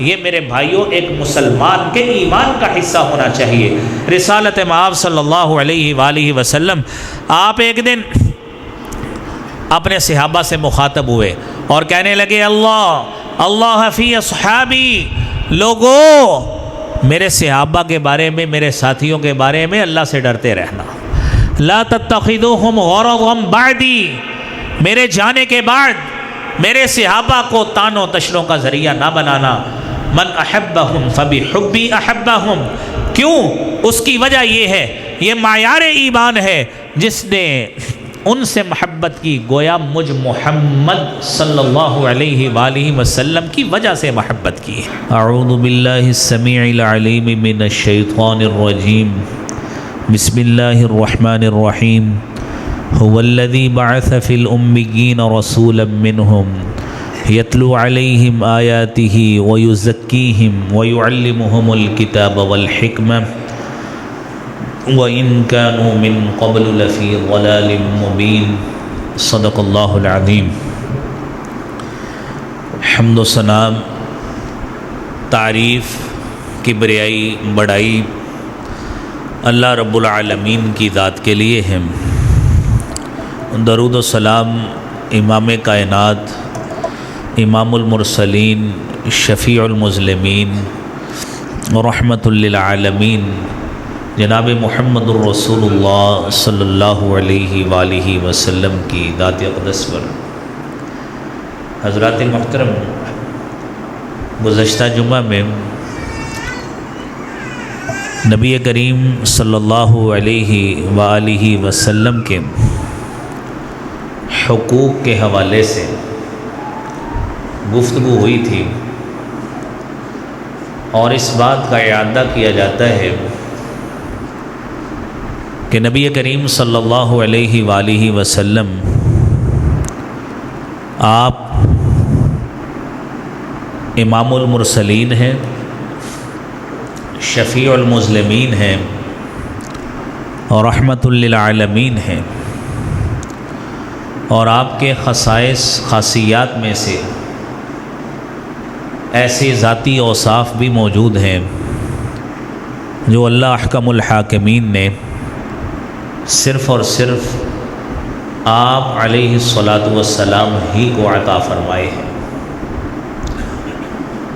یہ میرے بھائیوں ایک مسلمان کے ایمان کا حصہ ہونا چاہیے۔ رسالت مآب صلی اللہ علیہ وآلہ وسلم، آپ ایک دن اپنے صحابہ سے مخاطب ہوئے اور کہنے لگے اللہ فی اصحابی، لوگوں میرے صحابہ کے بارے میں، میرے ساتھیوں کے بارے میں اللہ سے ڈرتے رہنا۔ لا تتخذوہم غرضا بعدی، میرے جانے کے بعد میرے صحابہ کو طعن و تشنوں کا ذریعہ نہ بنانا۔ من احبہم فبحبی احبہم، کیوں؟ اس کی وجہ یہ ہے، یہ معیار ایمان ہے، جس نے ان سے محبت کی گویا مجھ محمد صلی اللہ علیہ وآلہ وسلم کی وجہ سے محبت کی۔ اعوذ باللہ السمیع العلیم من الشیطان الرجیم، بسم اللہ الرحمن الرحیم۔ هو الذی بعث فی الأمیین رسولا منہم یتلو علیہم آیاتہ ویزکیہم ویعلمہم الکتاب والحکمہ وَإِن كَانُوا مِن قَبْلُ لَفِي ضَلَالٍ مُبِينٍ۔ صدق اللہ العظیم۔ حمد و ثنا، تعریف، کبریائی، بڑائی اللہ رب العالمین کی ذات کے لیے ہے۔ درود و سلام امام کائنات، امام المرسلین، شفیع المذنبین، رحمت للعالمین، جناب محمد الرسول اللہ صلی اللہ علیہ وآلہ وسلم کی ذات اقدس پر۔ حضرات محترم، گزشتہ جمعہ میں نبی کریم صلی اللہ علیہ وآلہ وسلم کے حقوق کے حوالے سے گفتگو ہوئی تھی، اور اس بات کا اعادہ کیا جاتا ہے کہ نبی کریم صلی اللہ علیہ وآلہ وسلم آپ امام المرسلین ہیں، شفیع المذنبین ہیں، اور رحمت للعالمین ہیں، اور آپ کے خصائص، خاصیات میں سے ایسے ذاتی اوصاف بھی موجود ہیں جو اللہ احکم الحاکمین نے صرف اور صرف آپ علیہ الصلاۃ والسلام ہی کو عطا فرمائے ہیں۔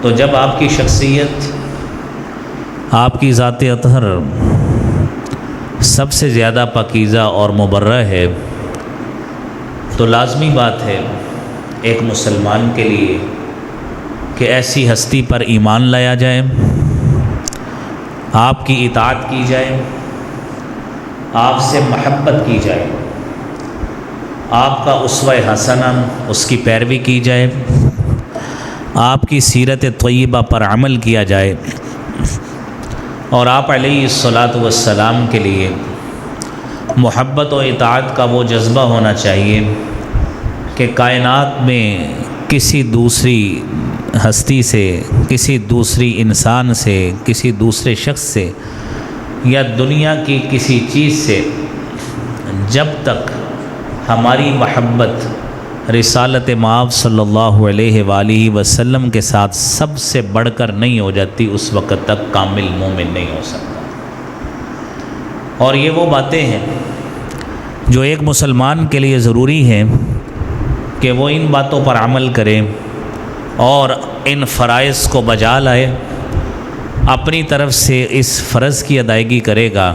تو جب آپ کی شخصیت، آپ کی ذات اطہر سب سے زیادہ پاکیزہ اور مبرہ ہے، تو لازمی بات ہے ایک مسلمان کے لیے کہ ایسی ہستی پر ایمان لایا جائے، آپ کی اطاعت کی جائے، آپ سے محبت کی جائے، آپ کا اسوہ حسنہ، اس کی پیروی کی جائے، آپ کی سیرت طیبہ پر عمل کیا جائے، اور آپ علیہ الصلاۃ والسلام کے لیے محبت و اطاعت کا وہ جذبہ ہونا چاہیے کہ کائنات میں کسی دوسری ہستی سے، کسی دوسری انسان سے، کسی دوسرے شخص سے یا دنیا کی کسی چیز سے جب تک ہماری محبت رسالت مآب صلی اللہ علیہ وآلہ وسلم کے ساتھ سب سے بڑھ کر نہیں ہو جاتی، اس وقت تک کامل مومن نہیں ہو سکتا۔ اور یہ وہ باتیں ہیں جو ایک مسلمان کے لیے ضروری ہیں کہ وہ ان باتوں پر عمل کرے اور ان فرائض کو بجا لائے، اپنی طرف سے اس فرض کی ادائیگی کرے گا،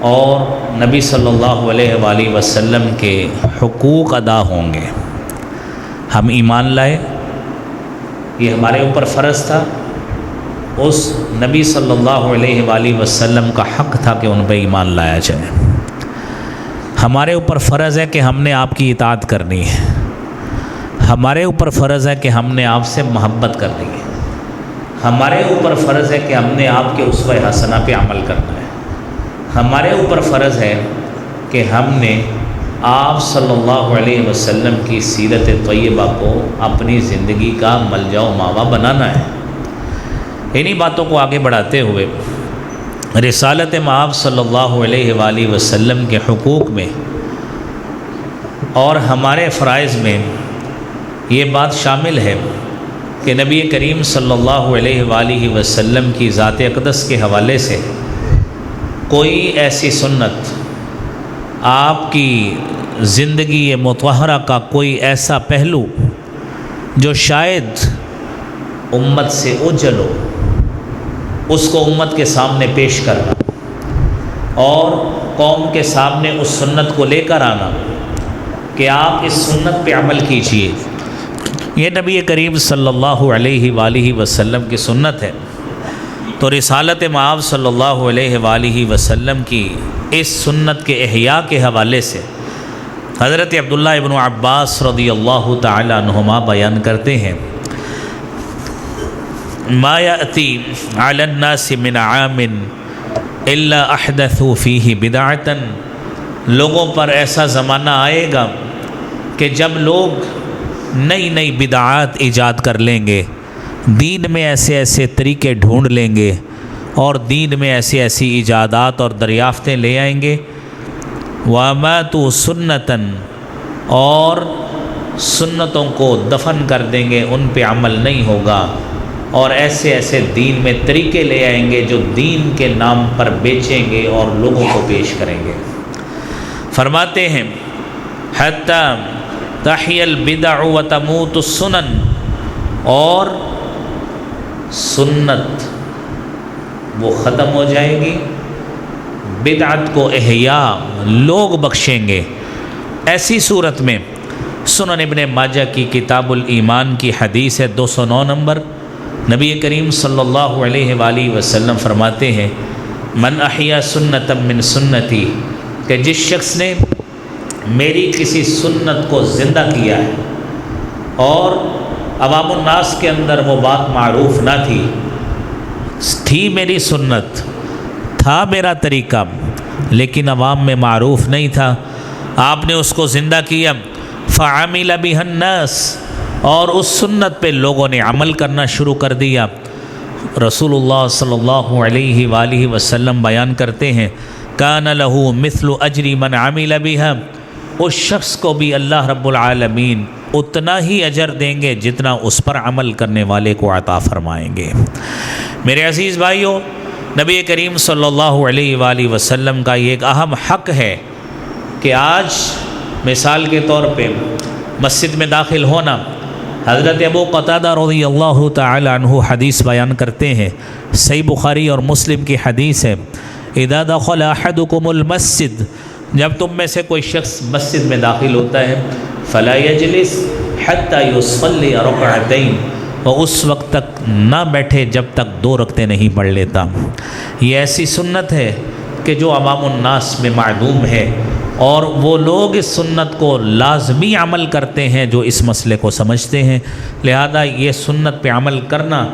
اور نبی صلی اللہ علیہ وآلہ وسلم کے حقوق ادا ہوں گے۔ ہم ایمان لائے، یہ ہمارے اوپر فرض تھا، اس نبی صلی اللہ علیہ وآلہ وسلم کا حق تھا کہ ان پہ ایمان لایا جائے۔ ہمارے اوپر فرض ہے کہ ہم نے آپ کی اطاعت کرنی ہے، ہمارے اوپر فرض ہے کہ ہم نے آپ سے محبت کرنی ہے، ہمارے اوپر فرض ہے کہ ہم نے آپ کے اسوہ حسنہ پہ عمل کرنا ہے، ہمارے اوپر فرض ہے کہ ہم نے آپ صلی اللہ علیہ وسلم کی سیرت طیبہ کو اپنی زندگی کا ملجا و ماوا بنانا ہے۔ انہی باتوں کو آگے بڑھاتے ہوئے رسالت مآب صلی اللہ علیہ وآلہ وسلم کے حقوق میں اور ہمارے فرائض میں یہ بات شامل ہے کہ نبی کریم صلی اللہ علیہ وآلہ وسلم کی ذات اقدس کے حوالے سے کوئی ایسی سنت، آپ کی زندگی مطہرہ کا کوئی ایسا پہلو جو شاید امت سے اوجھل ہو، اس کو امت کے سامنے پیش کرنا اور قوم کے سامنے اس سنت کو لے کر آنا کہ آپ اس سنت پہ عمل کیجئے، یہ نبی کریم صلی اللہ علیہ وآلہ وسلم کی سنت ہے۔ تو رسالت مآب صلی اللہ علیہ وآلہ وسلم کی اس سنت کے احیاء کے حوالے سے حضرت عبداللہ ابن عباس رضی اللہ تعالی عنہما بیان کرتے ہیں، ما یأتی علی الناس من عام الا احدثوا فیہ بدعتا، لوگوں پر ایسا زمانہ آئے گا کہ جب لوگ نئی نئی بدعات ایجاد کر لیں گے، دین میں ایسے ایسے طریقے ڈھونڈ لیں گے اور دین میں ایسی ایسی ایجادات اور دریافتیں لے آئیں گے، وَمَاتُوا سُنَّةً، اور سنتوں کو دفن کر دیں گے، ان پہ عمل نہیں ہوگا، اور ایسے ایسے دین میں طریقے لے آئیں گے جو دین کے نام پر بیچیں گے اور لوگوں کو پیش کریں گے۔ فرماتے ہیں حَتَّى تَحْيَا الْبِدَعُ وَتَمُوتُ السُّنَنُ، اور سنت وہ ختم ہو جائے گی، بدعت کو احیاء لوگ بخشیں گے۔ ایسی صورت میں سنن ابن ماجہ کی کتاب الایمان کی حدیث ہے 209 نمبر، نبی کریم صلی اللہ علیہ وآلہ وسلم فرماتے ہیں، من احیا سنتا من سنتی، کہ جس شخص نے میری کسی سنت کو زندہ کیا ہے اور عوام الناس کے اندر وہ بات معروف نہ تھی میری سنت، تھا میرا طریقہ، لیکن عوام میں معروف نہیں تھا، آپ نے اس کو زندہ کیا، فعمل بها الناس، اور اس سنت پہ لوگوں نے عمل کرنا شروع کر دیا۔ رسول اللہ صلی اللہ علیہ وآلہ وسلم بیان کرتے ہیں، کان لہ مثل اجر من عمل بها، اس شخص کو بھی اللہ رب العالمین اتنا ہی اجر دیں گے جتنا اس پر عمل کرنے والے کو عطا فرمائیں گے۔ میرے عزیز بھائیوں، نبی کریم صلی اللہ علیہ وآلہ وسلم کا یہ ایک اہم حق ہے کہ آج مثال کے طور پہ مسجد میں داخل ہونا، حضرت ابو قتادہ رضی اللہ تعالی عنہ حدیث بیان کرتے ہیں، صحیح بخاری اور مسلم کی حدیث ہے، اذا دخل احدکم المسجد، جب تم میں سے کوئی شخص مسجد میں داخل ہوتا ہے، فلا یجلس حتی یصلی رکعتین، وہ اس وقت تک نہ بیٹھے جب تک 2 رکعتیں نہیں پڑھ لیتا۔ یہ ایسی سنت ہے کہ جو عوام الناس میں معدوم ہے، اور وہ لوگ اس سنت کو لازمی عمل کرتے ہیں جو اس مسئلے کو سمجھتے ہیں، لہذا یہ سنت پہ عمل کرنا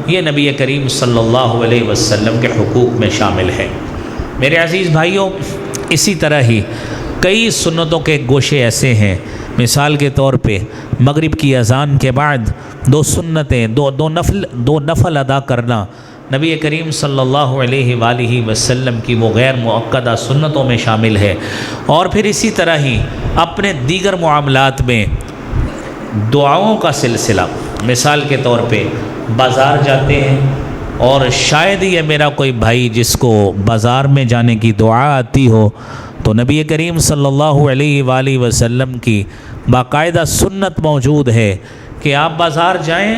یہ نبی کریم صلی اللہ علیہ وسلم کے حقوق میں شامل ہے۔ میرے عزیز بھائیوں، اسی طرح ہی کئی سنتوں کے گوشے ایسے ہیں، مثال کے طور پہ مغرب کی اذان کے بعد 2 سنتیں، دو نفل ادا کرنا نبی کریم صلی اللہ علیہ وآلہ وسلم کی وہ غیر مؤکدہ سنتوں میں شامل ہے۔ اور پھر اسی طرح ہی اپنے دیگر معاملات میں دعاؤں کا سلسلہ، مثال کے طور پہ بازار جاتے ہیں اور شاید یہ میرا کوئی بھائی جس کو بازار میں جانے کی دعا آتی ہو، تو نبی کریم صلی اللہ علیہ وآلہ وسلم کی باقاعدہ سنت موجود ہے کہ آپ بازار جائیں،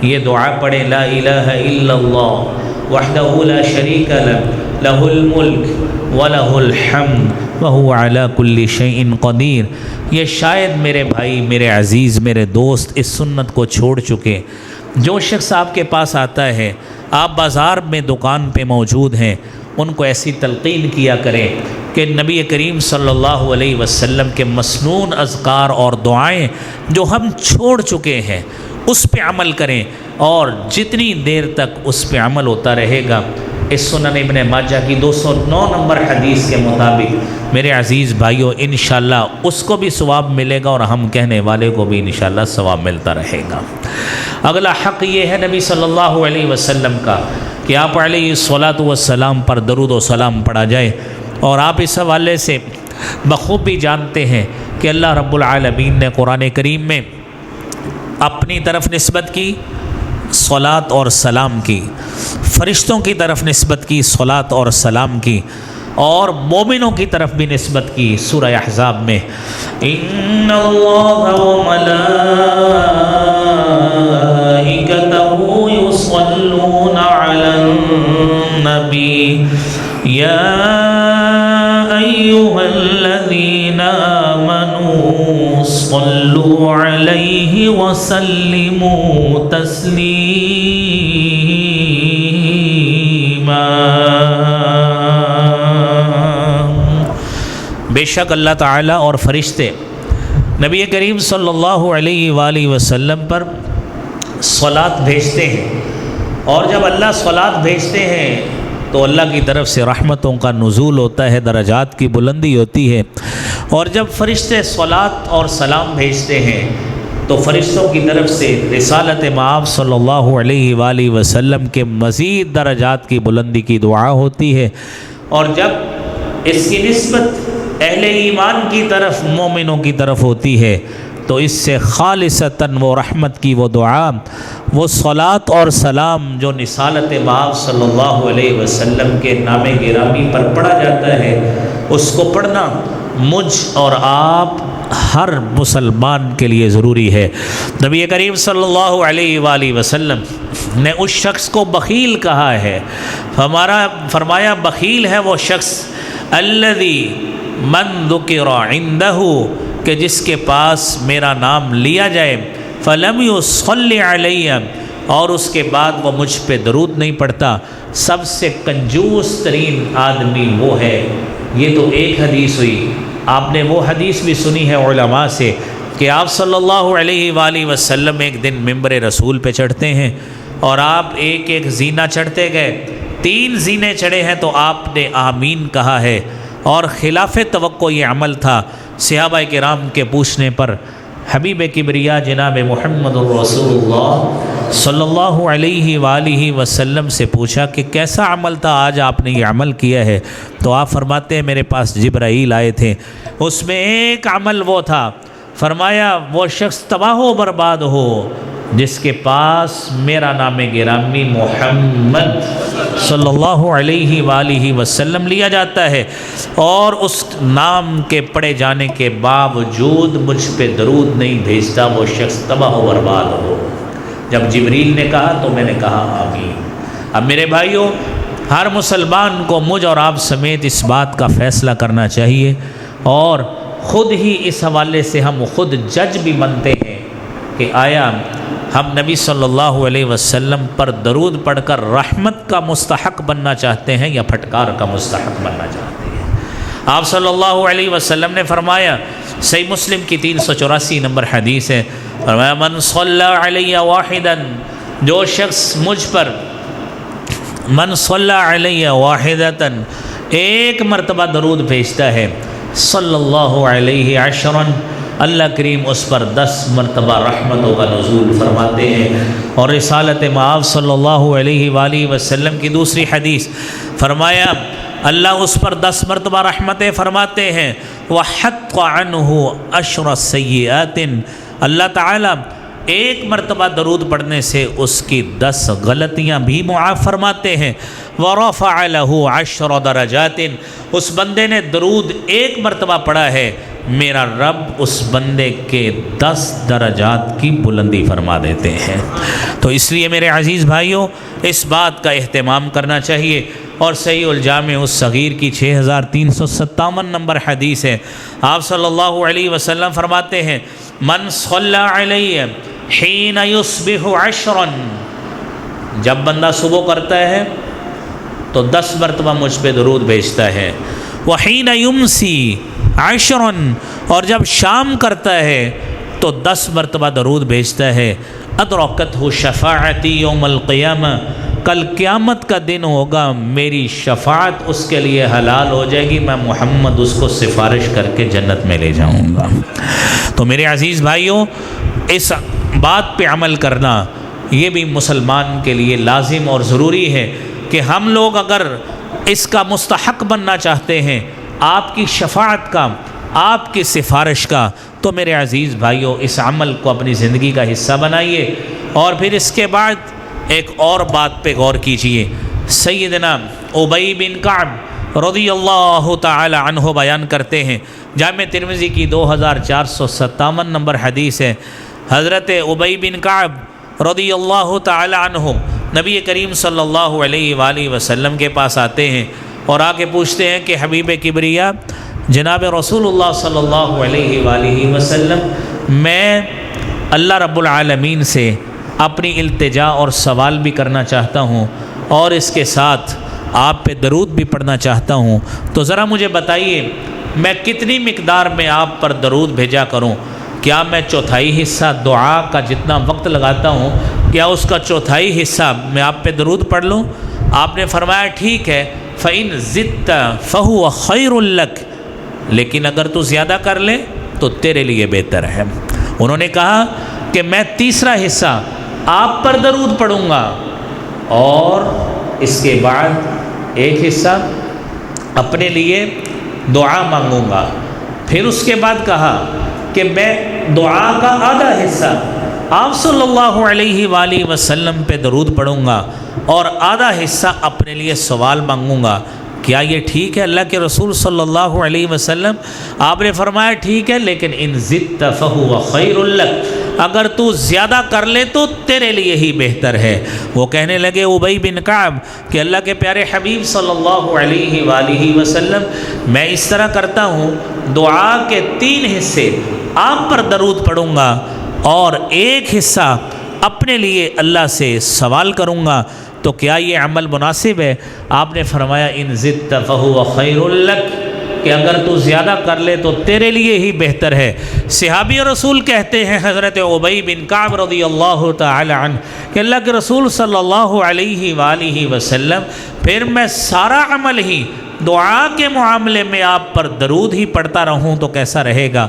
یہ دعا پڑھیں، لا الہ الا اللہ وحدہ لا شریک لہ لہ الملک ولہ الحمد وہو علی کل شیء قدیر۔ یہ شاید میرے بھائی، میرے عزیز، میرے دوست اس سنت کو چھوڑ چکے۔ جو شخص آپ کے پاس آتا ہے، آپ بازار میں دکان پہ موجود ہیں، ان کو ایسی تلقین کیا کریں کہ نبی کریم صلی اللہ علیہ وسلم کے مسنون اذکار اور دعائیں جو ہم چھوڑ چکے ہیں اس پہ عمل کریں، اور جتنی دیر تک اس پہ عمل ہوتا رہے گا، اس سنن ابن ماجہ کی 209 نمبر حدیث کے مطابق میرے عزیز بھائیوں انشاءاللہ اس کو بھی ثواب ملے گا اور ہم کہنے والے کو بھی انشاءاللہ ثواب ملتا رہے گا۔ اگلا حق یہ ہے نبی صلی اللہ علیہ وسلم کا کہ آپ علیہ الصلاۃ والسلام پر درود و سلام پڑھا جائے، اور آپ اس حوالے سے بخوبی جانتے ہیں کہ اللہ رب العالمین نے قرآن کریم میں اپنی طرف نسبت کی صلاۃ اور سلام کی، فرشتوں کی طرف نسبت کی صلاۃ اور سلام کی، اور مومنوں کی طرف بھی نسبت کی۔ سورہ احزاب میں ان اللہ وملائکتہ یصلون علی النبی یا ایھا الذین آمنوا صلوا علیہ وسلموا تسلیما۔ بے شک اللہ تعالیٰ اور فرشتے نبی کریم صلی اللہ علیہ وآلہ وسلم پر صلاۃ بھیجتے ہیں، اور جب اللہ صلاۃ بھیجتے ہیں تو اللہ کی طرف سے رحمتوں کا نزول ہوتا ہے، درجات کی بلندی ہوتی ہے، اور جب فرشتے صلاۃ اور سلام بھیجتے ہیں تو فرشتوں کی طرف سے رسالت مآب صلی اللہ علیہ وآلہ وسلم کے مزید درجات کی بلندی کی دعا ہوتی ہے، اور جب اس کی نسبت اہل ایمان کی طرف، مومنوں کی طرف ہوتی ہے، تو اس سے خالصتاً وہ رحمت کی وہ دعا، وہ صلاۃ اور سلام جو رسالت مآب صلی اللہ علیہ وسلم کے نام گرامی پر پڑھا جاتا ہے، اس کو پڑھنا مجھ اور آپ ہر مسلمان کے لیے ضروری ہے۔ نبی کریم صلی اللہ علیہ وآلہ وسلم نے اس شخص کو بخیل کہا ہے، فرمایا بخیل ہے وہ شخص الذی من ذکر عندہ، کہ جس کے پاس میرا نام لیا جائے، فلم یصلی علیہ، اور اس کے بعد وہ مجھ پہ درود نہیں پڑھتا۔ سب سے کنجوس ترین آدمی وہ ہے۔ یہ تو ایک حدیث ہوئی، آپ نے وہ حدیث بھی سنی ہے علماء سے کہ آپ صلی اللہ علیہ وآلہ وسلم ایک دن ممبر رسول پہ چڑھتے ہیں، اور آپ ایک ایک زینہ چڑھتے گئے، 3 زینے چڑھے ہیں تو آپ نے آمین کہا ہے، اور خلاف توقع یہ عمل تھا۔ صحابہ کرام کے پوچھنے پر حبیب کبریا جناب محمد الرسول اللہ صلی اللہ علیہ وآلہ وسلم سے پوچھا کہ کیسا عمل تھا آج آپ نے یہ عمل کیا ہے؟ تو آپ فرماتے ہیں میرے پاس جبرائیل آئے تھے، اس میں ایک عمل وہ تھا، فرمایا وہ شخص تباہ و برباد ہو جس کے پاس میرا نام گرامی محمد صلی اللہ علیہ وآلہ وسلم لیا جاتا ہے، اور اس نام کے پڑھے جانے کے باوجود مجھ پہ درود نہیں بھیجتا، وہ شخص تباہ و برباد ہو۔ جب جبریل نے کہا تو میں نے کہا آمین۔ اب میرے بھائیوں، ہر مسلمان کو مجھ اور آپ سمیت اس بات کا فیصلہ کرنا چاہیے، اور خود ہی اس حوالے سے ہم خود جج بھی بنتے ہیں کہ آیا ہم نبی صلی اللہ علیہ وسلم پر درود پڑھ کر رحمت کا مستحق بننا چاہتے ہیں یا پھٹکار کا مستحق بننا چاہتے ہیں؟ آپ صلی اللہ علیہ وسلم نے فرمایا، صحیح مسلم کی 384 نمبر حدیث ہے، فرمایا من صلی علیہ واحدا، جو شخص مجھ پر من صلی علیہ واحدتا، ایک مرتبہ درود بھیجتا ہے، صلی اللہ علیہ عشرا، اللہ کریم اس پر 10 مرتبہ رحمتوں کا نزول فرماتے ہیں۔ اور رسالت مآب صلی اللہ علیہ وآلہ وسلم کی دوسری حدیث، فرمایا اللہ اس پر 10 مرتبہ رحمتیں فرماتے ہیں، وَحَطَّ عَنْهُ عَشْرَ سَيِّئَاتٍ، اللہ تعالیٰ ایک مرتبہ درود پڑھنے سے اس کی 10 غلطیاں بھی معاف فرماتے ہیں، وَرَفَعَ لَهُ عَشْرَ دَرَجَاتٍ، اس بندے نے درود ایک مرتبہ پڑھا ہے، میرا رب اس بندے کے 10 درجات کی بلندی فرما دیتے ہیں۔ تو اس لیے میرے عزیز بھائیوں، اس بات کا اہتمام کرنا چاہیے۔ اور صحیح الجامع الصغیر کی 6357 نمبر حدیث ہے، آپ صلی اللہ علیہ وسلم فرماتے ہیں من صلی علیہ حین یصبح عشرا، جب بندہ صبح کرتا ہے تو 10 مرتبہ مجھ پہ درود بھیجتا ہے، وحین یمسی عشرا، اور جب شام کرتا ہے تو 10 مرتبہ درود بھیجتا ہے، ادرکتہ شفاعتی یوم القیامہ، کل قیامت کا دن ہوگا، میری شفاعت اس کے لیے حلال ہو جائے گی، میں محمد اس کو سفارش کر کے جنت میں لے جاؤں گا۔ تو میرے عزیز بھائیوں، اس بات پہ عمل کرنا یہ بھی مسلمان کے لیے لازم اور ضروری ہے کہ ہم لوگ اگر اس کا مستحق بننا چاہتے ہیں، آپ کی شفاعت کا، آپ کی سفارش کا، تو میرے عزیز بھائیوں اس عمل کو اپنی زندگی کا حصہ بنائیے، اور پھر اس کے بعد ایک اور بات پہ غور کیجئے۔ سیدنا ابی بن کعب رضی اللہ تعالی عنہ بیان کرتے ہیں، جامع ترمذی کی 2457 نمبر حدیث ہے، حضرت ابی بن کعب رضی اللہ تعالی عنہ نبی کریم صلی اللہ علیہ وآلہ وسلم کے پاس آتے ہیں اور آ کے پوچھتے ہیں کہ حبیب کبریا جناب رسول اللہ صلی اللہ علیہ وآلہ وسلم، میں اللہ رب العالمین سے اپنی التجا اور سوال بھی کرنا چاہتا ہوں اور اس کے ساتھ آپ پہ درود بھی پڑھنا چاہتا ہوں، تو ذرا مجھے بتائیے میں کتنی مقدار میں آپ پر درود بھیجا کروں؟ کیا میں چوتھائی حصہ دعا کا جتنا وقت لگاتا ہوں، کیا اس کا چوتھائی حصہ میں آپ پہ درود پڑھ لوں؟ آپ نے فرمایا ٹھیک ہے، فَإِن زِدْتَ فَهُوَ خَيْرٌ لَكَ، لیکن اگر تو زیادہ کر لے تو تیرے لیے بہتر ہے۔ انہوں نے کہا کہ میں تیسرا حصہ آپ پر درود پڑھوں گا اور اس کے بعد ایک حصہ اپنے لیے دعا مانگوں گا۔ پھر اس کے بعد کہا کہ میں دعا کا آدھا حصہ آپ صلی اللہ علیہ وآلہ وسلم پہ درود پڑھوں گا اور آدھا حصہ اپنے لیے سوال مانگوں گا۔ کیا یہ ٹھیک ہے اللہ کے رسول صلی اللہ علیہ وسلم؟ آپ نے فرمایا ٹھیک ہے، لیکن ان زدت فہو خیر لک، اگر تو زیادہ کر لے تو تیرے لیے ہی بہتر ہے۔ وہ کہنے لگے ابی بن کعب کہ اللہ کے پیارے حبیب صلی اللہ علیہ وآلہ وسلم، میں اس طرح کرتا ہوں، دعا کے 3 حصے آپ پر درود پڑھوں گا اور ایک حصہ اپنے لیے اللہ سے سوال کروں گا، تو کیا یہ عمل مناسب ہے؟ آپ نے فرمایا ان زدت فہو خیر لک، کہ اگر تو زیادہ کر لے تو تیرے لیے ہی بہتر ہے۔ صحابی رسول کہتے ہیں حضرت ابی بن کعب رضی اللہ تعالی عنہ کہ اللہ کے رسول صلی اللہ علیہ وآلہ وسلم، پھر میں سارا عمل ہی دعا کے معاملے میں آپ پر درود ہی پڑھتا رہوں تو کیسا رہے گا؟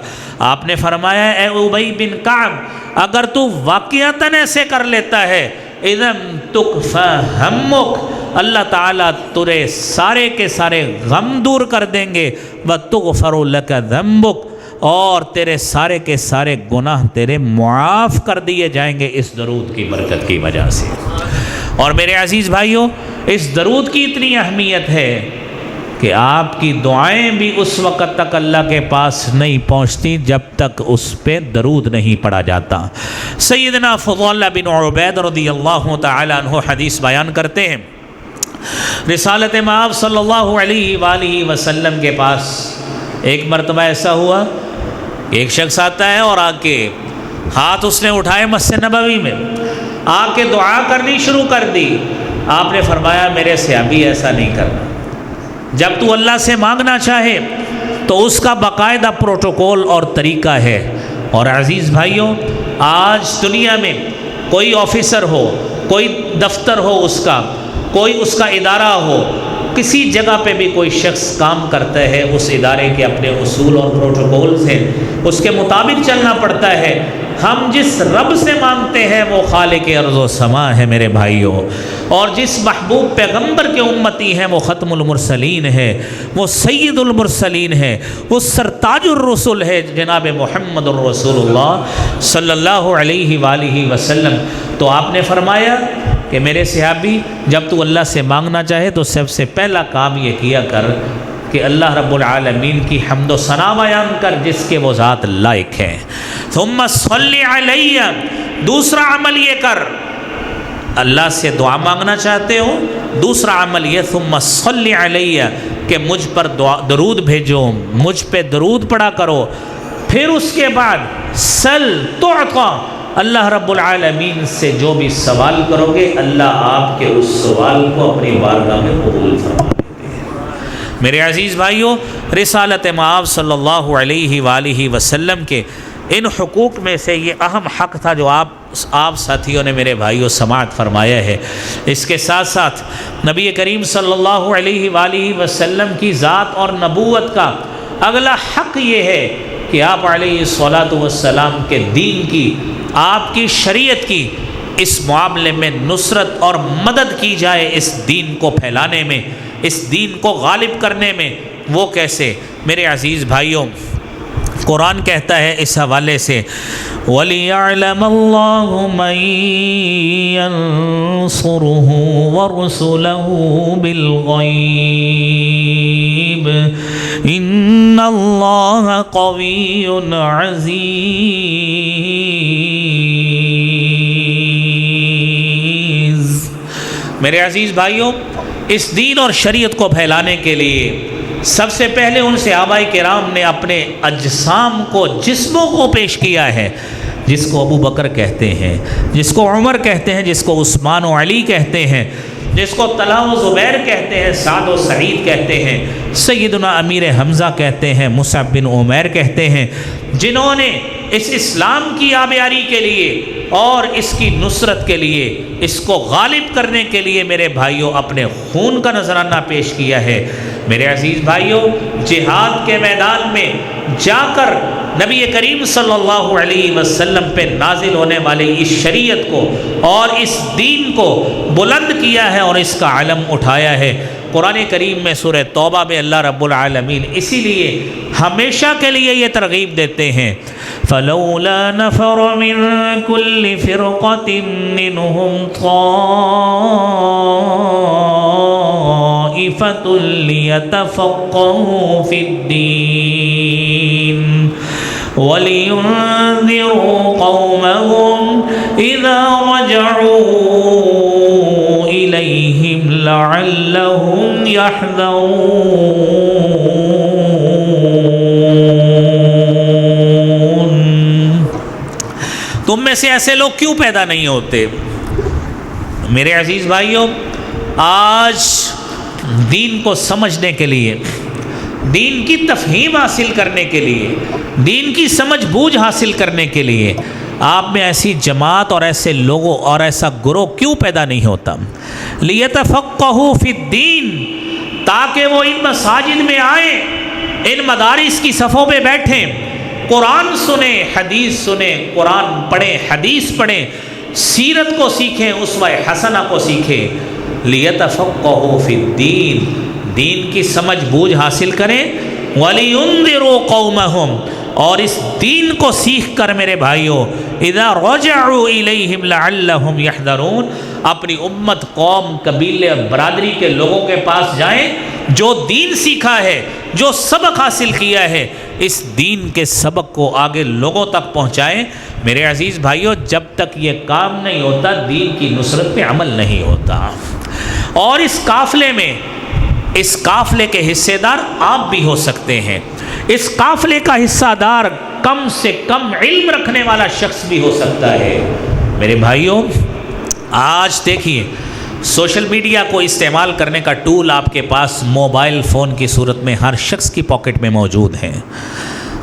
آپ نے فرمایا اے ابی بن کعب، اگر تو واقعتاً ایسے کر لیتا ہے، اذن تکفی ہمک، اللہ تعالیٰ ترے سارے کے سارے غم دور کر دیں گے، وتغفر لک ذنبک، اور تیرے سارے کے سارے گناہ تیرے معاف کر دیے جائیں گے اس درود کی برکت کی وجہ سے۔ اور میرے عزیز بھائیوں، اس درود کی اتنی اہمیت ہے کہ آپ کی دعائیں بھی اس وقت تک اللہ کے پاس نہیں پہنچتی جب تک اس پہ درود نہیں پڑھا جاتا۔ سیدنا فضالہ بن عبید رضی اللہ تعالی عنہ حدیث بیان کرتے ہیں، رسالت مآب صلی اللہ علیہ وآلہ وسلم کے پاس ایک مرتبہ ایسا ہوا کہ ایک شخص آتا ہے اور آ کے ہاتھ اس نے اٹھائے مسجد نبوی میں، آ کے دعا کرنی شروع کر دی۔ آپ نے فرمایا میرے سے ابھی ایسا نہیں کرنا، جب تو اللہ سے مانگنا چاہے تو اس کا باقاعدہ پروٹوکول اور طریقہ ہے۔ اور عزیز بھائیوں، آج دنیا میں کوئی آفیسر ہو، کوئی دفتر ہو، اس کا کوئی اس کا ادارہ ہو، کسی جگہ پہ بھی کوئی شخص کام کرتا ہے، اس ادارے کے اپنے اصول اور پروٹوکولز ہیں، اس کے مطابق چلنا پڑتا ہے۔ ہم جس رب سے مانگتے ہیں وہ خالق ارض و سما ہے میرے بھائیوں، اور جس محبوب پیغمبر کے امتی ہیں وہ ختم المرسلین ہے، وہ سید المرسلین ہے، وہ سرتاج الرسل ہے، جناب محمد الرسول اللہ صلی اللہ علیہ وآلہ وسلم۔ تو آپ نے فرمایا کہ میرے صحابی، جب تو اللہ سے مانگنا چاہے تو سب سے پہلا کام یہ کیا کر کہ اللہ رب العالمین کی حمد و ثنا بیان کر جس کے وہ ذات لائق ہے۔ ثم صلی علیہ، دوسرا عمل یہ کر، اللہ سے دعا مانگنا چاہتے ہو، دوسرا عمل یہ ثم صلی علیہ کہ مجھ پر درود بھیجو، مجھ پہ درود پڑھا کرو۔ پھر اس کے بعد سل تعطا، اللہ رب العالمین سے جو بھی سوال کرو گے اللہ آپ کے اس سوال کو اپنی بارگاہ میں قبول فرما دیتے ہیں۔ میرے عزیز بھائیوں، رسالت مآب صلی اللہ علیہ وآلہ وسلم کے ان حقوق میں سے یہ اہم حق تھا جو آپ ساتھیوں نے میرے بھائیوں سماعت فرمایا ہے۔ اس کے ساتھ ساتھ نبی کریم صلی اللہ علیہ وآلہ وسلم کی ذات اور نبوت کا اگلا حق یہ ہے کہ آپ علیہ الصلاۃ والسلام کے دین کی، آپ کی شریعت کی اس معاملے میں نصرت اور مدد کی جائے، اس دین کو پھیلانے میں، اس دین کو غالب کرنے میں۔ وہ کیسے؟ میرے عزیز بھائیوں، قرآن کہتا ہے اس حوالے سے وَلِيَعْلَمَ اللَّهُ مَن يَنصُرُهُ وَرُسُلَهُ بِالْغَيْبِ إِنَّ اللَّهَ قَوِيٌّ عَزِيزٌ۔ میرے عزیز بھائیوں، اس دین اور شریعت کو پھیلانے کے لیے سب سے پہلے ان صحابہ کرام نے اپنے اجسام کو، جسموں کو پیش کیا ہے، جس کو ابو بکر کہتے ہیں، جس کو عمر کہتے ہیں، جس کو عثمان و علی کہتے ہیں، جس کو طلحہ و زبیر کہتے ہیں، سعد و سعید کہتے ہیں، سیدنا امیر حمزہ کہتے ہیں، مصعب بن عمیر کہتے ہیں، جنہوں نے اس اسلام کی آبیاری کے لیے اور اس کی نصرت کے لیے، اس کو غالب کرنے کے لیے میرے بھائیوں اپنے خون کا نذرانہ پیش کیا ہے۔ میرے عزیز بھائیوں، جہاد کے میدان میں جا کر نبی کریم صلی اللہ علیہ وسلم پہ نازل ہونے والے اس شریعت کو اور اس دین کو بلند کیا ہے اور اس کا علم اٹھایا ہے۔ قرآن کریم میں سورہ توبہ میں اللہ رب العالمین اسی لیے ہمیشہ کے لیے یہ ترغیب دیتے ہیں فَلَوْلَا نَفَرَ مِن كُلِّ فِرْقَةٍ مِّنْهُمْ طَائِفَةٌ لِيَتَفَقَّهُوا فِي الدِّينِ وَلِيُنذِرُوا قَوْمَهُمْ إِذَا رَجَعُوا إِلَيْهِمْ لَعَلَّهُمْ يَحْذَرُونَ۔ تم میں سے ایسے لوگ کیوں پیدا نہیں ہوتے؟ میرے عزیز بھائیوں، آج دین کو سمجھنے کے لیے، دین کی تفہیم حاصل کرنے کے لیے، دین کی سمجھ بوجھ حاصل کرنے کے لیے آپ میں ایسی جماعت اور ایسے لوگوں اور ایسا گروہ کیوں پیدا نہیں ہوتا؟ لیتفقہوا فی الدین، تاکہ وہ ان مساجد میں آئیں، ان مدارس کی صفوں پہ بیٹھیں، قرآن سنیں، حدیث سنیں، قرآن پڑھیں، حدیث پڑھیں، سیرت کو سیکھیں، اسوہ حسنہ کو سیکھیں۔ لیتفقہوا فی الدین، دین کی سمجھ بوجھ حاصل کریں، وَلِيُنذِرُوا قَوْمَهُمْ، اور اس دین کو سیکھ کر میرے بھائیوں اِذَا رَجَعُوا إِلَيْهِمْ لَعَلَّهُمْ يَحْذَرُونَ، اپنی امت، قوم، قبیلے، برادری کے لوگوں کے پاس جائیں جو دین سیکھا ہے، جو سبق حاصل کیا ہے، اس دین کے سبق کو آگے لوگوں تک پہنچائیں۔ میرے عزیز بھائیوں، جب تک یہ کام نہیں ہوتا دین کی نصرت پہ عمل نہیں ہوتا۔ اور اس قافلے میں، اس قافلے کے حصے دار آپ بھی ہو سکتے ہیں، اس قافلے کا حصہ دار کم سے کم علم رکھنے والا شخص بھی ہو سکتا ہے۔ میرے بھائیوں، آج دیکھیے سوشل میڈیا کو استعمال کرنے کا ٹول آپ کے پاس موبائل فون کی صورت میں ہر شخص کی پاکٹ میں موجود ہے،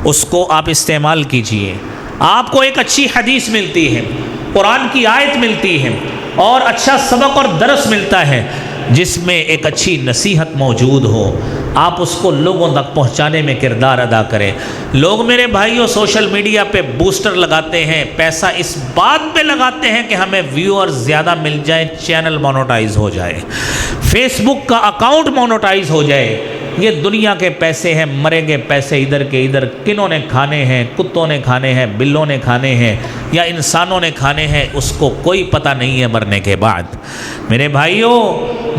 اس کو آپ استعمال کیجئے۔ آپ کو ایک اچھی حدیث ملتی ہے، قرآن کی آیت ملتی ہے اور اچھا سبق اور درس ملتا ہے جس میں ایک اچھی نصیحت موجود ہو، آپ اس کو لوگوں تک پہنچانے میں کردار ادا کریں۔ لوگ میرے بھائیوں سوشل میڈیا پہ بوسٹر لگاتے ہیں، پیسہ اس بات پہ لگاتے ہیں کہ ہمیں ویور زیادہ مل جائیں، چینل مونوٹائز ہو جائے، فیس بک کا اکاؤنٹ مونوٹائز ہو جائے۔ یہ دنیا کے پیسے ہیں، مریں گے پیسے ادھر کے ادھر، کنوں نے کھانے ہیں، کتوں نے کھانے ہیں، بلوں نے کھانے ہیں یا انسانوں نے کھانے ہیں، اس کو کوئی پتہ نہیں ہے مرنے کے بعد۔ میرے بھائیوں،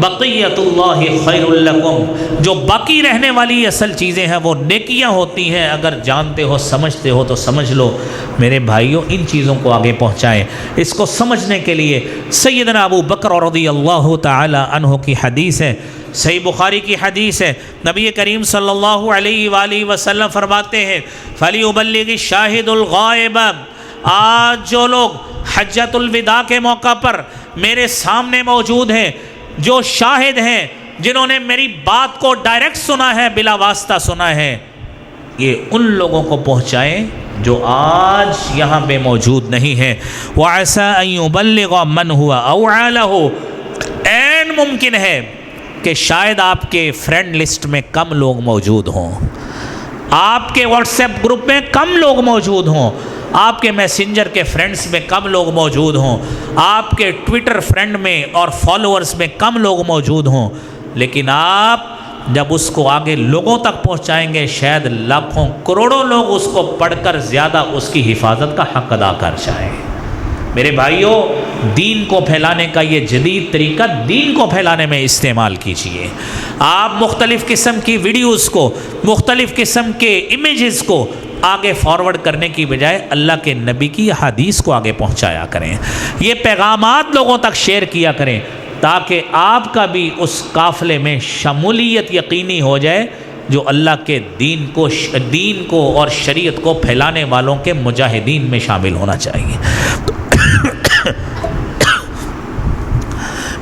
بقیت اللہ خیر لکم، جو باقی رہنے والی اصل چیزیں ہیں وہ نیکیاں ہوتی ہیں، اگر جانتے ہو سمجھتے ہو تو سمجھ لو۔ میرے بھائیوں، ان چیزوں کو آگے پہنچائیں۔ اس کو سمجھنے کے لیے سیدنا ابو بکر رضی اللہ تعالی عنہ کی حدیث ہے، صحیح بخاری کی حدیث ہے، نبی کریم صلی اللہ علیہ وآلہ وسلم فرماتے ہیں فَلْيُبَلِّغِ الشَّاهِدُ الْغَائِبَ، آج جو لوگ حجۃ الوداع کے موقع پر میرے سامنے موجود ہیں، جو شاہد ہیں، جنہوں نے میری بات کو ڈائریکٹ سنا ہے، بلا واسطہ سنا ہے، یہ ان لوگوں کو پہنچائیں جو آج یہاں پہ موجود نہیں ہیں۔ وَعَسَىٰ أَن يُبَلِّغَ مَنْ هُوَ أَوْعَىٰ لَهُ، عین ممکن ہے کہ شاید آپ کے فرینڈ لسٹ میں کم لوگ موجود ہوں، آپ کے واٹس ایپ گروپ میں کم لوگ موجود ہوں، آپ کے میسنجر کے فرینڈز میں کم لوگ موجود ہوں، آپ کے ٹویٹر فرینڈ میں اور فالوورز میں کم لوگ موجود ہوں، لیکن آپ جب اس کو آگے لوگوں تک پہنچائیں گے شاید لاکھوں کروڑوں لوگ اس کو پڑھ کر زیادہ اس کی حفاظت کا حق ادا کر جائیں۔ میرے بھائیوں، دین کو پھیلانے کا یہ جدید طریقہ دین کو پھیلانے میں استعمال کیجئے۔ آپ مختلف قسم کی ویڈیوز کو، مختلف قسم کے امیجز کو آگے فارورڈ کرنے کی بجائے اللہ کے نبی کی حدیث کو آگے پہنچایا کریں، یہ پیغامات لوگوں تک شیئر کیا کریں تاکہ آپ کا بھی اس قافلے میں شمولیت یقینی ہو جائے جو اللہ کے دین کو اور شریعت کو پھیلانے والوں کے مجاہدین میں شامل ہونا چاہیے۔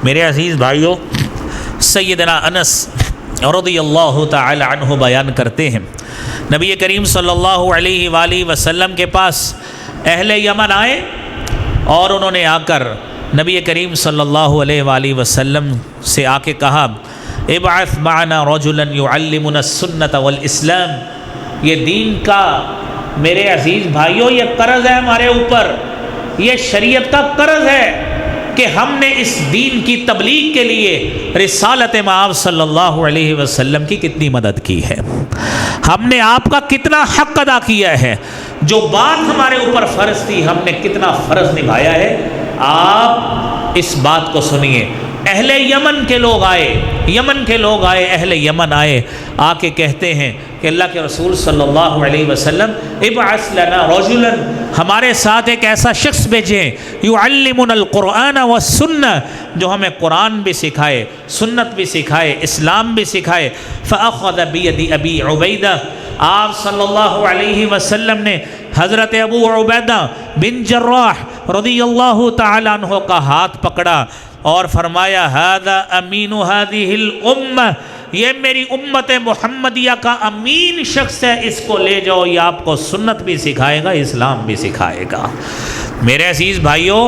میرے عزیز بھائیوں، سیدنا انس رضی اللہ تعالی عنہ بیان کرتے ہیں نبی کریم صلی اللہ علیہ وآلہ وسلم کے پاس اہل یمن آئے اور انہوں نے آ کر نبی کریم صلی اللہ علیہ وآلہ وسلم سے آ کے کہا ابعث معنا رجلا يعلمنا السنة والاسلام، یہ دین کا میرے عزیز بھائیوں یہ قرض ہے ہمارے اوپر، یہ شریعت کا قرض ہے کہ ہم نے اس دین کی تبلیغ کے لیے رسالت مآب صلی اللہ علیہ وسلم کی کتنی مدد کی ہے، ہم نے آپ کا کتنا حق ادا کیا ہے، جو بات ہمارے اوپر فرض تھی ہم نے کتنا فرض نبھایا ہے۔ آپ اس بات کو سنیے۔ اہل یمن کے لوگ آئے، اہل یمن آئے، آ کے کہتے ہیں کہ اللہ کے رسول صلی اللہ علیہ وسلم ابعث لنا رجلا، ہمارے ساتھ ایک ایسا شخص بھیجیں یعلمنا القرآن والسنہ، جو ہمیں قرآن بھی سکھائے، سنت بھی سکھائے، اسلام بھی سکھائے۔ فأخذ بید ابی عبیدہ، آپ صلی اللہ علیہ وسلم نے حضرت ابو عبیدہ بن جراح رضی اللہ تعالیٰ عنہ کا ہاتھ پکڑا اور فرمایا ھذا امین ھذہ الامہ، یہ میری امت محمدیہ کا امین شخص ہے، اس کو لے جاؤ، یہ آپ کو سنت بھی سکھائے گا، اسلام بھی سکھائے گا۔ میرے عزیز بھائیوں،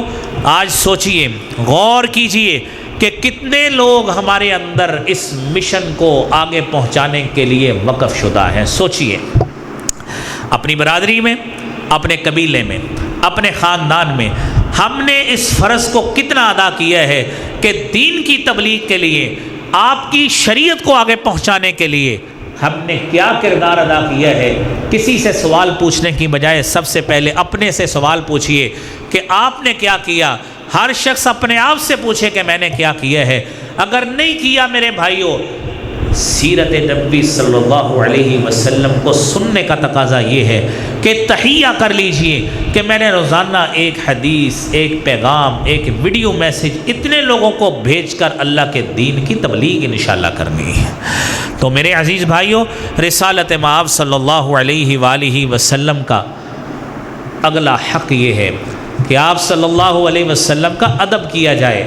آج سوچئے، غور کیجئے کہ کتنے لوگ ہمارے اندر اس مشن کو آگے پہنچانے کے لیے وقف شدہ ہیں۔ سوچئے، اپنی برادری میں، اپنے قبیلے میں، اپنے خاندان میں ہم نے اس فرض کو کتنا ادا کیا ہے کہ دین کی تبلیغ کے لیے، آپ کی شریعت کو آگے پہنچانے کے لیے ہم نے کیا کردار ادا کیا ہے۔ کسی سے سوال پوچھنے کی بجائے سب سے پہلے اپنے سے سوال پوچھئے کہ آپ نے کیا کیا۔ ہر شخص اپنے آپ سے پوچھے کہ میں نے کیا کیا ہے۔ اگر نہیں کیا میرے بھائیوں، سیرت نبی صلی اللہ علیہ وسلم کو سننے کا تقاضا یہ ہے کہ تہیہ کر لیجئے کہ میں نے روزانہ ایک حدیث، ایک پیغام، ایک ویڈیو میسج اتنے لوگوں کو بھیج کر اللہ کے دین کی تبلیغ انشاءاللہ کرنی ہے۔ تو میرے عزیز بھائیوں، رسالت مآب صلی اللہ علیہ وآلہ وسلم کا اگلا حق یہ ہے کہ آپ صلی اللہ علیہ وسلم کا ادب کیا جائے،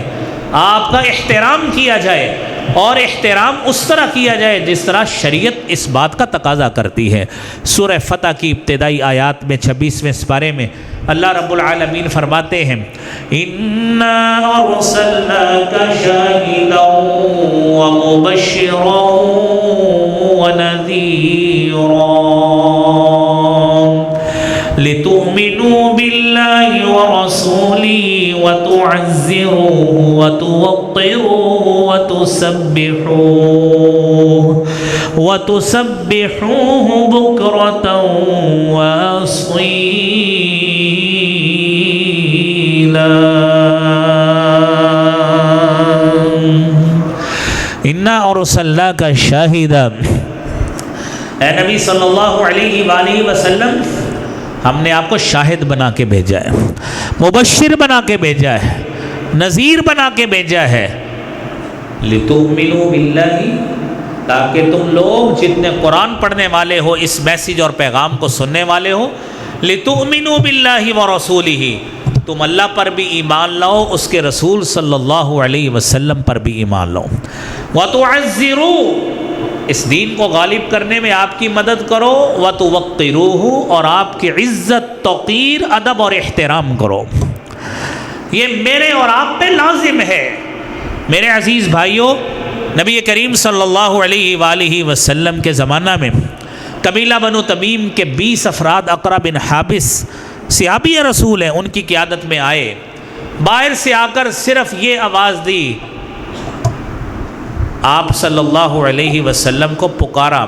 آپ کا احترام کیا جائے، اور احترام اس طرح کیا جائے جس طرح شریعت اس بات کا تقاضا کرتی ہے۔ سورہ فتح کی ابتدائی آیات میں 26ویں سپارے میں اللہ رب العالمین فرماتے ہیں اِنَّا أَرْسَلْنَاكَ شَاهِدًا وَمُبَشِّرًا وَنَذِيرًا لِتُؤْمِنُوا بِاللَّهِ وَرَسُولِهِ وَتُعَزِّرُوهُ وَتُوَقِّرُوهُ وَتُسَبِّحُوهُ بُكْرَةً وَأَصِيلًا۔ اِنَّا أَرْسَلْنَاكَ شَاهِدًا، اے نبی صلی اللہ علیہ وآلہ وسلم، ہم نے آپ کو شاہد بنا کے بھیجا ہے، مبشر بنا کے بھیجا ہے، نذیر بنا کے بھیجا ہے۔ لِتُؤْمِنُوا بِاللَّهِ، تاکہ تم لوگ جتنے قرآن پڑھنے والے ہو، اس میسیج اور پیغام کو سننے والے ہو، لِتُؤْمِنُوا بِاللَّهِ وَرَسُولِهِ، تم اللہ پر بھی ایمان لاؤ، اس کے رسول صلی اللہ علیہ وسلم پر بھی ایمان لاؤ۔ وَتُعَزِّرُوا، اس دین کو غالب کرنے میں آپ کی مدد کرو، وَتُوَقِّرُوهُ، اور آپ کی عزت، توقیر، ادب اور احترام کرو۔ یہ میرے اور آپ پہ لازم ہے۔ میرے عزیز بھائیوں، نبی کریم صلی اللہ علیہ وآلہ وسلم کے زمانہ میں قبیلہ بنو تمیم کے 20 افراد، اقرا بن حابس صحابی رسول ہیں، ان کی قیادت میں آئے، باہر سے آ کر صرف یہ آواز دی آپ صلی اللہ علیہ وسلم کو پکارا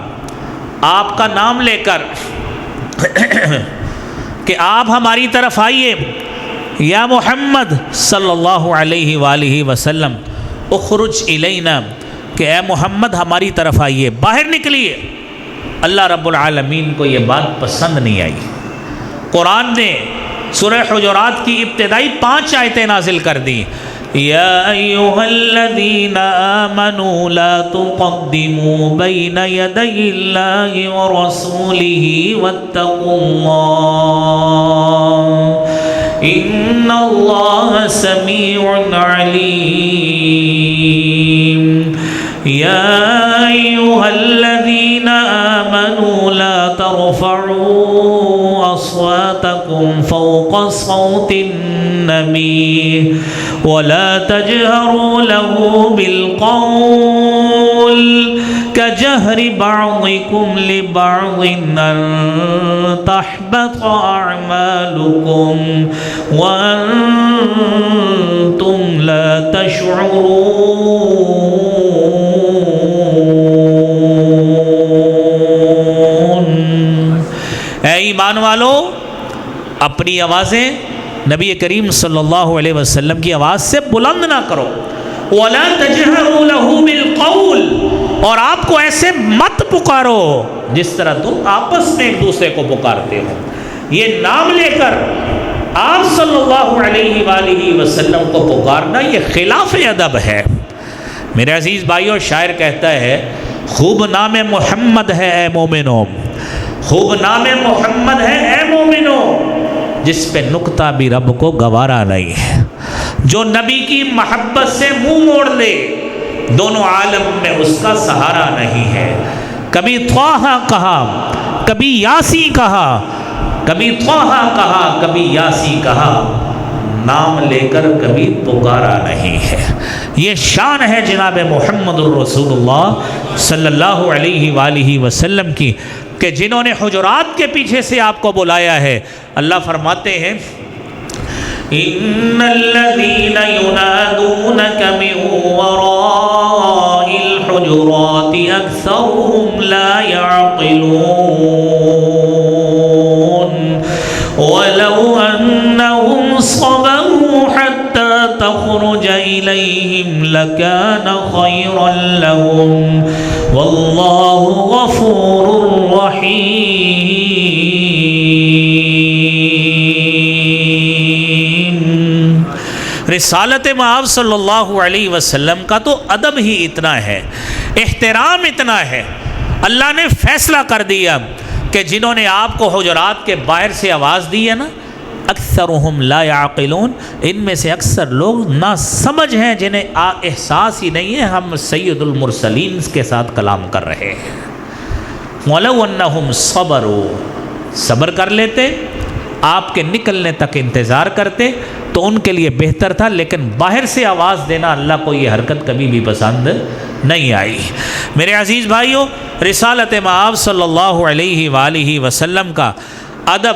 آپ کا نام لے کر کہ آپ ہماری طرف آئیے، یا محمد صلی اللہ علیہ وآلہ وسلم اخرج الینا، کہ اے محمد ہماری طرف آئیے، باہر نکلیے۔ اللہ رب العالمین کو یہ بات پسند نہیں آئی۔ قرآن نے سورہ حجرات کی ابتدائی 5 آیتیں نازل کر دی۔ یا ایھا الذین آمنوا لا تقدموا بین یدی اللہ ورسولہ واتقوا اللہ ان اللہ سمیع علیم۔ یا ایھا الذین آمنوا لا ترفعوا اصواتکم فوق صوت النبی ولا تجهروا له بالقول كجهر بعضكم لبعض أن تحبط أعمالكم وأنتم لا تشعرون۔ اے ایمان والو، اپنی آوازیں نبی کریم صلی اللہ علیہ وسلم کی آواز سے بلند نہ کرو۔ وَلَا تَجْهَرُوا لَهُ بِالْقَوْلِ، اور آپ کو ایسے مت پکارو جس طرح تم آپس میں ایک دوسرے کو پکارتے ہو۔ یہ نام لے کر آپ صلی اللہ علیہ وآلہ وسلم کو پکارنا یہ خلاف ادب ہے۔ میرے عزیز بھائیو، شاعر کہتا ہے خوب نام محمد ہے اے مومنو، خوب نام محمد ہے اے مومنو، جس پہ نکتہ بھی رب کو گوارا نہیں ہے، جو نبی کی محبت سے منہ موڑ لے دونوں عالم میں اس کا سہارا نہیں ہے۔ کبھی طٰہٰ کہا، کبھی یاسی کہا، کبھی طٰہٰ کہا، کبھی یاسی کہا، نام لے کر کبھی پکارا نہیں ہے۔ یہ شان ہے جناب محمد الرسول اللہ صلی اللہ علیہ وآلہ وسلم کی کہ جنہوں نے حجرات کے پیچھے سے آپ کو بلایا ہے۔ اللہ فرماتے ہیں ان الذین ینادونک من وراء الحجرات اکثرهم لا يعقلون ولو انہم صبروا حتى تخرج الیہم لکان خیرا لهم واللہ غفور رحیم۔ رسالت مآب صلی اللہ علیہ وسلم کا تو ادب ہی اتنا ہے، احترام اتنا ہے، اللہ نے فیصلہ کر دیا کہ جنہوں نے آپ کو حجرات کے باہر سے آواز دی ہے نا، اکثرهم لا يعقلون، ان میں سے اکثر لوگ نا سمجھ ہیں، جنہیں احساس ہی نہیں ہے ہم سید المرسلین کے ساتھ کلام کر رہے ہیں۔ وَلَوْ أَنَّهُمْ صَبَرُوا، صبر کر لیتے، آپ کے نکلنے تک انتظار کرتے تو ان کے لیے بہتر تھا، لیکن باہر سے آواز دینا اللہ کو یہ حرکت کبھی بھی پسند نہیں آئی۔ میرے عزیز بھائیوں، رسالت مآب صلی اللہ علیہ وآلہ وسلم کا ادب،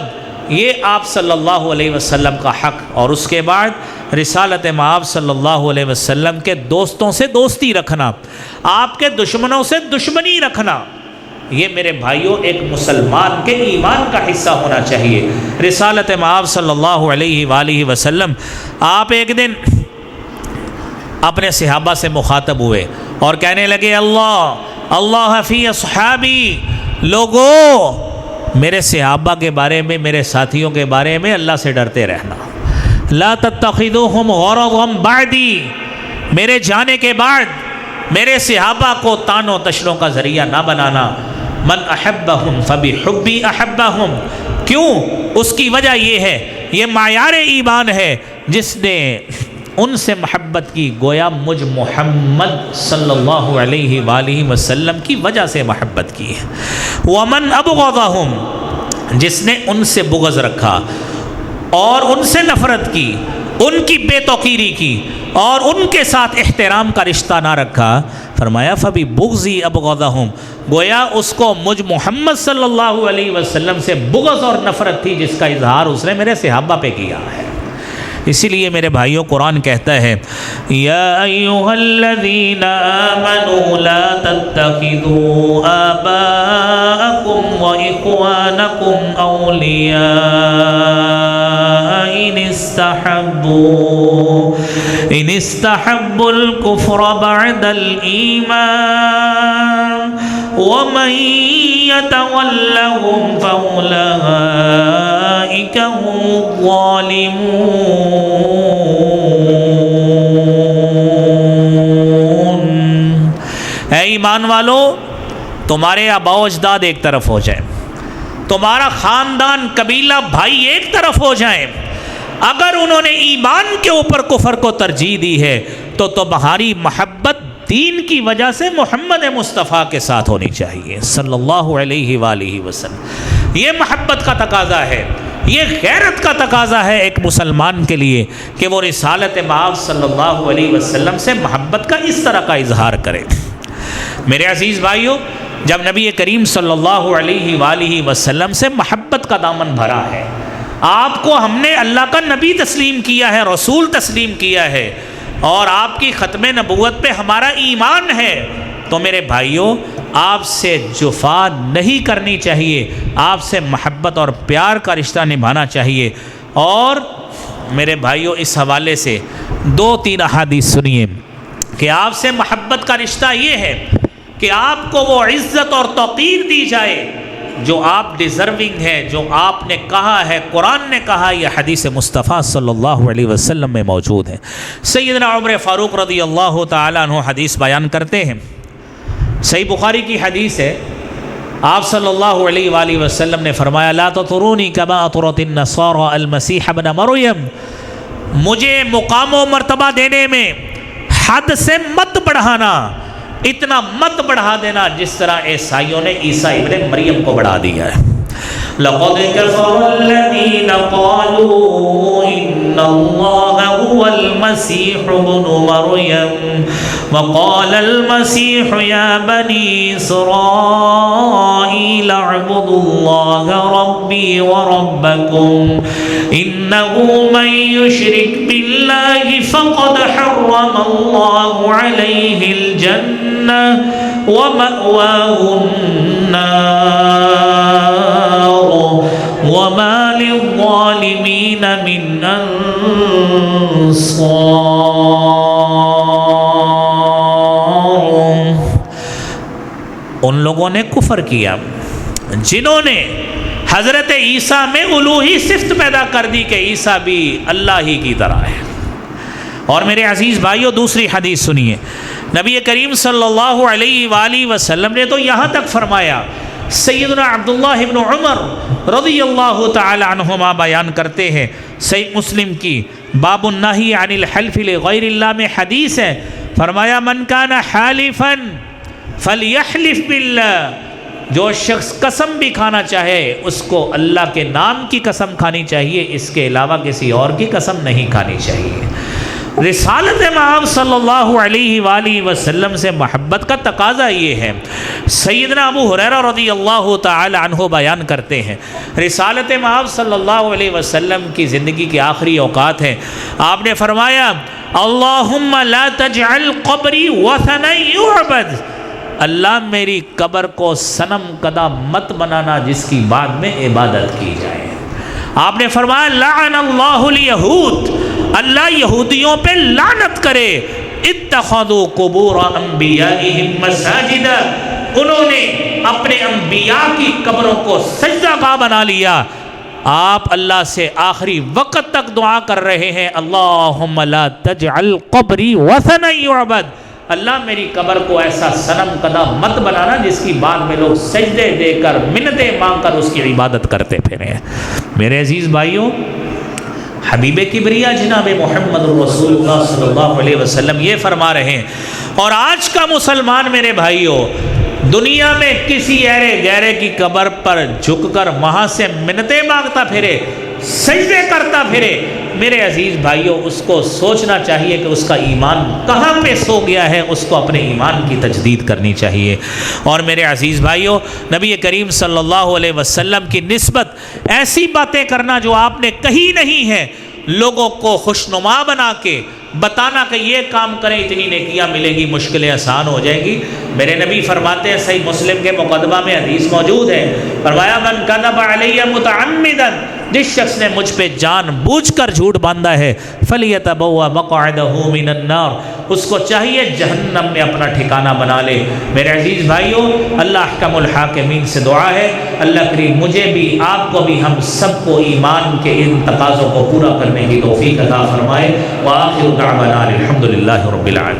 یہ آپ صلی اللہ علیہ وسلم کا حق، اور اس کے بعد رسالت مآب صلی اللہ علیہ وسلم کے دوستوں سے دوستی رکھنا، آپ کے دشمنوں سے دشمنی رکھنا، یہ میرے بھائیوں ایک مسلمان کے ایمان کا حصہ ہونا چاہیے۔ رسالت مآب صلی اللہ علیہ وآلہ وسلم، آپ ایک دن اپنے صحابہ سے مخاطب ہوئے اور کہنے لگے اللہ اللہ فی اصحابی، لوگو میرے صحابہ کے بارے میں، میرے ساتھیوں کے بارے میں اللہ سے ڈرتے رہنا۔ لا تتخذوہم غرضا بعدی، میرے جانے کے بعد میرے صحابہ کو تان و تشنوں کا ذریعہ نہ بنانا۔ من احبہم فبحبی احبہم، کیوں؟ اس کی وجہ یہ ہے، یہ معیار ایمان ہے، جس نے ان سے محبت کی گویا مجھ محمد صلی اللہ علیہ وآلہ وسلم کی وجہ سے محبت کی ہے۔ ومن ابغضہم، جس نے ان سے بغض رکھا اور ان سے نفرت کی، ان کی بے توقیری کی اور ان کے ساتھ احترام کا رشتہ نہ رکھا، فرمایا فبی بغضی ابغضہم، گویا اس کو مجھ محمد صلی اللہ علیہ وسلم سے بغض اور نفرت تھی، جس کا اظہار اس نے میرے صحابہ پہ کیا ہے۔ اسی لیے میرے بھائیوں قرآن کہتا ہے یا ایھا الذین آمنوا لا تتخذوا آباءکم واخوانکم اولیاء ان استحبوا الكفر بعد الایمان ومن يتولهم فأولئك هم الظالمون۔ اے ایمان والو، تمہارے آباء و اجداد ایک طرف ہو جائیں، تمہارا خاندان قبیلہ بھائی ایک طرف ہو جائیں، اگر انہوں نے ایمان کے اوپر کفر کو ترجیح دی ہے تو تمہاری محبت دین کی وجہ سے محمد مصطفیٰ کے ساتھ ہونی چاہیے صلی اللہ علیہ وآلہ وسلم۔ یہ محبت کا تقاضا ہے، یہ غیرت کا تقاضا ہے ایک مسلمان کے لیے کہ وہ رسالت مآب صلی اللہ علیہ وسلم سے محبت کا اس طرح کا اظہار کرے۔ میرے عزیز بھائیوں، جب نبی کریم صلی اللہ علیہ وآلہ وسلم سے محبت کا دامن بھرا ہے، آپ کو ہم نے اللہ کا نبی تسلیم کیا ہے، رسول تسلیم کیا ہے، اور آپ کی ختم نبوت پہ ہمارا ایمان ہے، تو میرے بھائیوں آپ سے جفا نہیں کرنی چاہیے، آپ سے محبت اور پیار کا رشتہ نبھانا چاہیے۔ اور میرے بھائیوں اس حوالے سے 2-3 احادیث سنیے کہ آپ سے محبت کا رشتہ یہ ہے کہ آپ کو وہ عزت اور توقیر دی جائے جو آپ ڈیزرونگ ہے، جو آپ نے کہا ہے، قرآن نے کہا، یہ حدیث مصطفیٰ صلی اللہ علیہ وسلم میں موجود ہے۔ سیدنا عمر فاروق رضی اللہ تعالیٰ عنہ حدیث بیان کرتے ہیں، صحیح بخاری کی حدیث ہے، آپ صلی اللہ علیہ وآلہ وسلم نے فرمایا لا تطرونی کما اطرت النصارى المسیح ابن مریم، مجھے مقام و مرتبہ دینے میں حد سے مت بڑھانا، اتنا مت بڑھا دینا جس طرح عیسائیوں نے عیسیٰ ابن مریم کو بڑھا دیا ہے۔ لقد كفر الذين قالوا ان الله هو المسيح ابن مريم وقال المسيح يا بني اسرائيل اعبدوا الله ربي وربكم انه من يشرك بالله فقد حرم الله عليه الجنة ومأواه النار وما للظالمين من انصار۔ ان لوگوں نے کفر کیا جنہوں نے حضرت عیسیٰ میں الوہی صفت پیدا کر دی کہ عیسیٰ بھی اللہ ہی کی طرح ہے۔ اور میرے عزیز بھائیوں دوسری حدیث سنیے، نبی کریم صلی اللہ علیہ وآلہ وسلم نے تو یہاں تک فرمایا، سیدنا عبداللہ ابن عمر رضی اللہ تعالی عنہما بیان کرتے ہیں، صحیح مسلم کی باب النہی عن الحلف لغیر اللہ میں حدیث ہے، فرمایا من کان حالفا فلیحلف باللہ، جو شخص قسم بھی کھانا چاہے اس کو اللہ کے نام کی قسم کھانی چاہیے، اس کے علاوہ کسی اور کی قسم نہیں کھانی چاہیے۔ رسالت مآب صلی اللہ علیہ وآلہ وسلم سے محبت کا تقاضا یہ ہے۔ سیدنا ابو ہریرہ رضی اللہ تعالی عنہ بیان کرتے ہیں، رسالت مآب صلی اللہ علیہ وسلم کی زندگی کے آخری اوقات ہیں، آپ نے فرمایا اللہم لا تجعل قبری وثنا یعبد، اللہ میری قبر کو صنم کدہ مت بنانا جس کی بعد میں عبادت کی جائے۔ آپ نے فرمایا لعن اللہ الیہود، اللہ یہودیوں پہ لعنت کرے، اتخذوا قبور انبیائہم مساجدا، انہوں نے اپنے انبیاء کی قبروں کو سجدہ گاہ بنا لیا۔ آپ اللہ سے آخری وقت تک دعا کر رہے ہیں اللہم لا تجعل قبری وثنا یعبد، اللہ میری قبر کو ایسا صنم کدہ مت بنانا جس کی بعد میں لوگ سجدے دے کر منتیں مانگ کر اس کی عبادت کرتے پھرے ہیں۔ میرے عزیز بھائیوں، حبیب کبریا جناب محمد رسول اللہ صلی اللہ علیہ وسلم یہ فرما رہے ہیں، اور آج کا مسلمان میرے بھائیوں دنیا میں کسی ایرے گہرے کی قبر پر جھک کر وہاں سے منتیں مانگتا پھرے، سجدے کرتا پھرے، میرے عزیز بھائیوں اس کو سوچنا چاہیے کہ اس کا ایمان کہاں پہ سو گیا ہے، اس کو اپنے ایمان کی تجدید کرنی چاہیے۔ اور میرے عزیز بھائیوں نبی کریم صلی اللہ علیہ وسلم کی نسبت ایسی باتیں کرنا جو آپ نے کہی نہیں ہے، لوگوں کو خوشنما بنا کے بتانا کہ یہ کام کریں اتنی نیکیاں ملیں گی، مشکلیں آسان ہو جائیں گی۔ میرے نبی فرماتے ہیں، صحیح مسلم کے مقدمہ میں حدیث موجود ہے، فرمایا من کذب علی متعمدا، جس شخص نے مجھ پہ جان بوجھ کر جھوٹ باندھا ہے، فلیتبوأ مقعدہ من النار، اس کو چاہیے جہنم میں اپنا ٹھکانہ بنا لے۔ میرے عزیز بھائیوں، اللہ احکم الحاکمین سے دعا ہے اللہ کریم مجھے بھی، آپ کو بھی، ہم سب کو ایمان کے ان تقاضوں کو پورا کرنے کی توفیق عطا فرمائے۔ وآخر دعوانا الحمدللہ رب العالمین۔